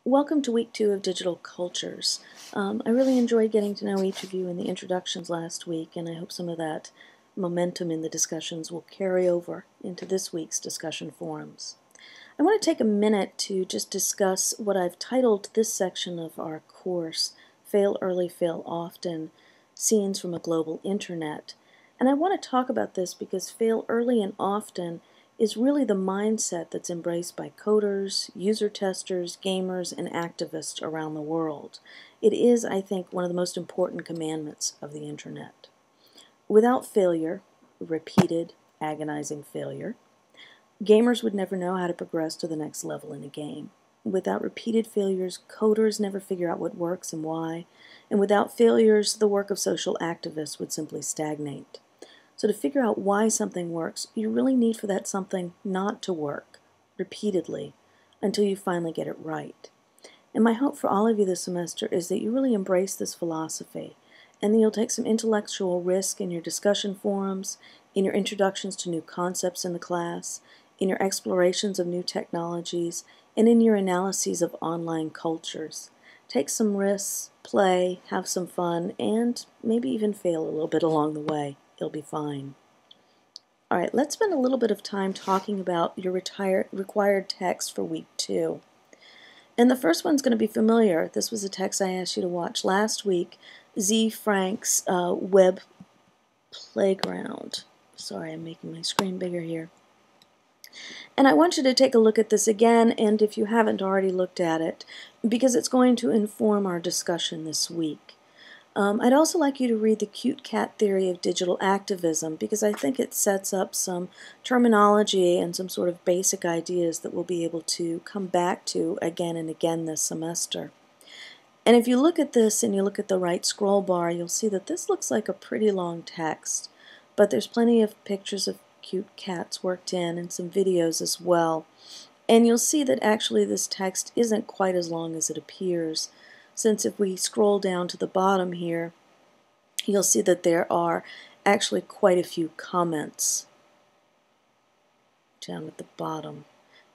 Welcome to week 2 of Digital Cultures. I really enjoyed getting to know each of you in the introductions last week, and I hope some of that momentum in the discussions will carry over into this week's discussion forums. I want to take a minute to just discuss what I've titled this section of our course, Fail Early, Fail Often, Scenes from a Global Internet. And I want to talk about this because fail early and often is really the mindset that's embraced by coders, user testers, gamers, and activists around the world. It is, I think, one of the most important commandments of the internet. Without failure, repeated, agonizing failure, gamers would never know how to progress to the next level in a game. Without repeated failures, coders never figure out what works and why. And without failures, the work of social activists would simply stagnate. So to figure out why something works, you really need for that something not to work repeatedly until you finally get it right. And my hope for all of you this semester is that you really embrace this philosophy and that you'll take some intellectual risk in your discussion forums, in your introductions to new concepts in the class, in your explorations of new technologies, and in your analyses of online cultures. Take some risks, play, have some fun, and maybe even fail a little bit along the way. You'll be fine. All right, let's spend a little bit of time talking about your required text for week 2. And the first one's going to be familiar. This was a text I asked you to watch last week, Z. Frank's Web Playground. Sorry, I'm making my screen bigger here. And I want you to take a look at this again, and if you haven't already looked at it, because it's going to inform our discussion this week. I'd also like you to read The Cute Cat Theory of Digital Activism because I think it sets up some terminology and some sort of basic ideas that we'll be able to come back to again and again this semester. And if you look at this and you look at the right scroll bar, you'll see that this looks like a pretty long text, but there's plenty of pictures of cute cats worked in and some videos as well. And you'll see that actually this text isn't quite as long as it appears, since if we scroll down to the bottom here, you'll see that there are actually quite a few comments down at the bottom.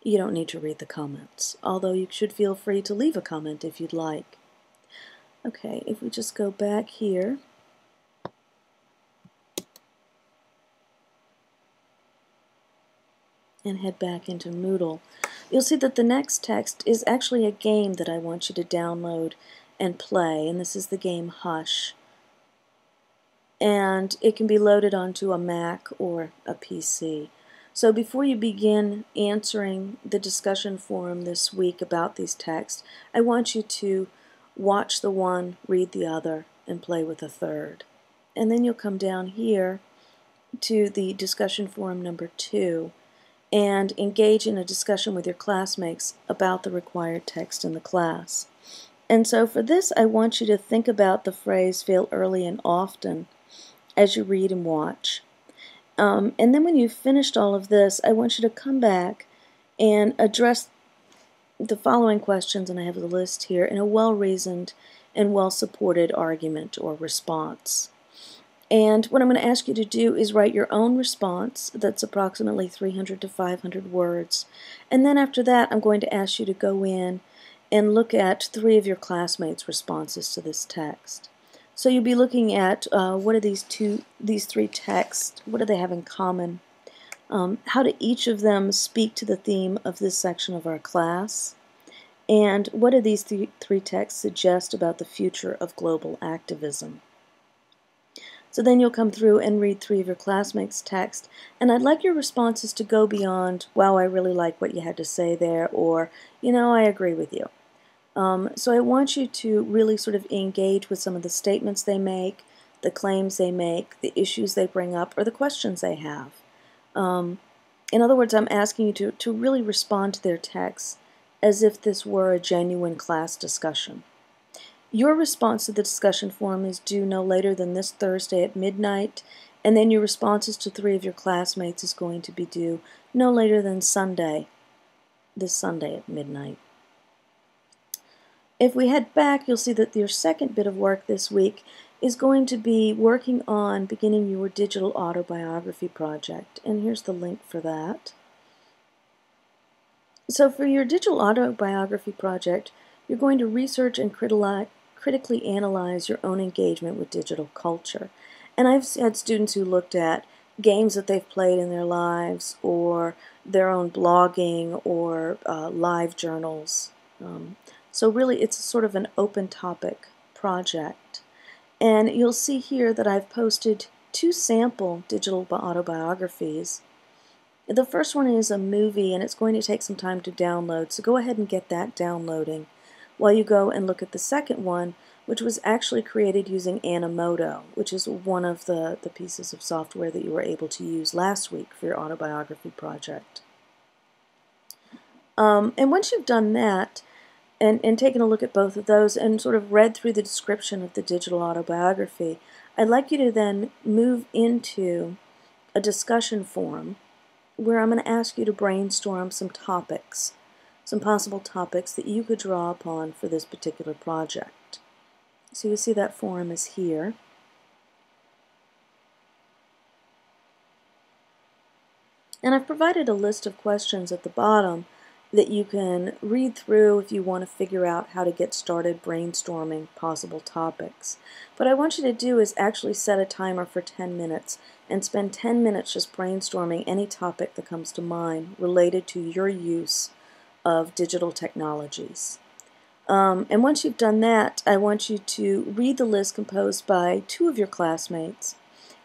You don't need to read the comments, although you should feel free to leave a comment if you'd like. Okay, if we just go back here, and head back into Moodle, you'll see that the next text is actually a game that I want you to download and play, and this is the game Hush. And it can be loaded onto a Mac or a PC. So before you begin answering the discussion forum this week about these texts, I want you to watch the one, read the other, and play with the third. And then you'll come down here to the discussion forum number 2 and engage in a discussion with your classmates about the required text in the class. And so for this, I want you to think about the phrase fail early and often as you read and watch. And then when you've finished all of this, I want you to come back and address the following questions, and I have the list here, in a well-reasoned and well-supported argument or response. And what I'm going to ask you to do is write your own response that's approximately 300 to 500 words. And then after that, I'm going to ask you to go in and look at 3 of your classmates' responses to this text. So you'll be looking at what are these 3 texts, what do they have in common, how do each of them speak to the theme of this section of our class, and what do these 3 texts suggest about the future of global activism. So then you'll come through and read 3 of your classmates' text, and I'd like your responses to go beyond, wow, I really like what you had to say there, or, you know, I agree with you. So I want you to really sort of engage with some of the statements they make, the claims they make, the issues they bring up, or the questions they have. In other words, I'm asking you to really respond to their texts as if this were a genuine class discussion. Your response to the discussion forum is due no later than this Thursday at midnight, and then your responses to 3 of your classmates is going to be due no later than this Sunday at midnight. If we head back, you'll see that your second bit of work this week is going to be working on beginning your digital autobiography project, and here's the link for that. So for your digital autobiography project, you're going to research and critically analyze your own engagement with digital culture. And I've had students who looked at games that they've played in their lives, or their own blogging, or live journals. So really it's sort of an open topic project. And you'll see here that I've posted 2 sample digital autobiographies. The first one is a movie, and it's going to take some time to download, so go ahead and get that downloading while you go and look at the second one, which was actually created using Animoto, which is one of the pieces of software that you were able to use last week for your autobiography project. And once you've done that, and taken a look at both of those and sort of read through the description of the digital autobiography, I'd like you to then move into a discussion forum where I'm going to ask you to brainstorm some topics, some possible topics that you could draw upon for this particular project. So you see that forum is here. And I've provided a list of questions at the bottom that you can read through if you want to figure out how to get started brainstorming possible topics. What I want you to do is actually set a timer for 10 minutes and spend 10 minutes just brainstorming any topic that comes to mind related to your use of digital technologies. And once you've done that, I want you to read the list composed by 2 of your classmates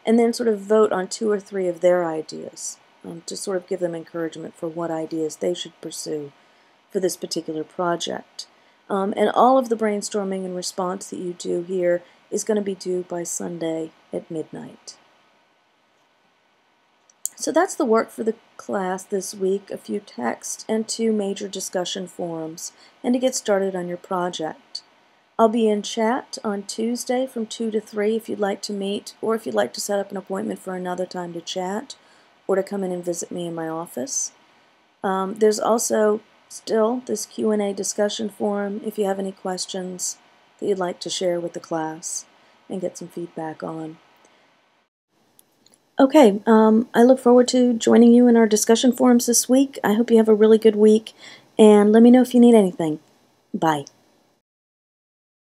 and then sort of vote on 2 or 3 of their ideas. To sort of give them encouragement for what ideas they should pursue for this particular project. And all of the brainstorming and response that you do here is going to be due by Sunday at midnight. So that's the work for the class this week, a few texts and 2 major discussion forums, and to get started on your project. I'll be in chat on Tuesday from 2 to 3 if you'd like to meet, or if you'd like to set up an appointment for another time to chat, or to come in and visit me in my office. There's also still this Q&A discussion forum if you have any questions that you'd like to share with the class and get some feedback on. Okay, I look forward to joining you in our discussion forums this week. I hope you have a really good week, and let me know if you need anything. Bye.